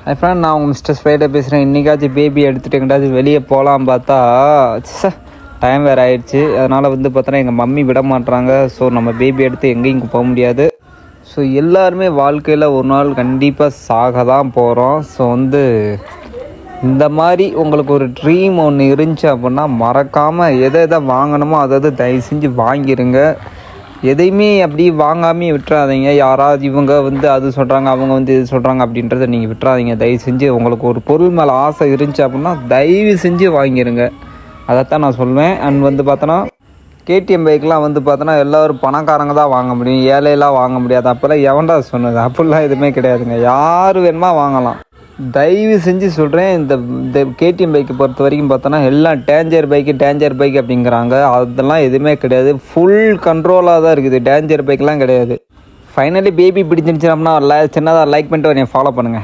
High friend, நான் உங்கள் mister spider பேசுகிறேன். இன்றைக்காச்சும் பேபி எடுத்துகிட்டு எங்கிட்டாச்சும் வெளியே போகலாம் பார்த்தா டைம் வேறு ஆயிடுச்சு. அதனால் பார்த்தோன்னா எங்கள் மம்மி விட மாட்டுறாங்க. ஸோ நம்ம பேபி எடுத்து எங்கேயும் போக முடியாது. ஸோ எல்லாருமே வாழ்க்கையில் ஒரு நாள் கண்டிப்பாக சாக தான் போகிறோம். ஸோ இந்த மாதிரி உங்களுக்கு ஒரு ட்ரீம் ஒன்று இருந்துச்சு அப்படின்னா மறக்காமல் எதை வாங்கணுமோ அதை தயவு செஞ்சு வாங்கிடுங்க. எதையுமே அப்படி வாங்காமே விட்டுறாதீங்க. யாராவது இவங்க அது சொல்கிறாங்க, அவங்க இது சொல்கிறாங்க அப்படின்றத நீங்கள் விட்டுறாதீங்க. தயவு செஞ்சு உங்களுக்கு ஒரு பொருள் மேலே ஆசை இருந்துச்சு அப்படின்னா தயவு செஞ்சு வாங்கிடுங்க. அதைத்தான் நான் சொல்லுவேன். அண்ட் பார்த்தோன்னா கேடிஎம் பைக்கெலாம் பார்த்தோன்னா எல்லோரும் பணக்காரங்க தான் வாங்க முடியும், ஏழையெல்லாம் வாங்க முடியாது. அப்போல்லாம் எவன்டா சொன்னது? அப்படிலாம் எதுவுமே கிடையாதுங்க. யார் வேணுமா வாங்கலாம். தயவு செஞ்சு சொல்கிறேன், இந்த கேடிஎம் பைக்கை பொறுத்த வரைக்கும் பார்த்தோன்னா எல்லாம் டேஞ்சர் பைக் அப்படிங்கிறாங்க. அதெல்லாம் எதுவுமே கிடையாது. ஃபுல் கண்ட்ரோலாக தான் இருக்குது. டேஞ்சர் பைக்கெலாம் கிடையாது. ஃபைனலி பேபி பிடிச்சிருந்துச்சு அப்படின்னா சின்னதாக லைக் பண்ணிட்டு என்னை ஃபாலோ பண்ணுங்கள்.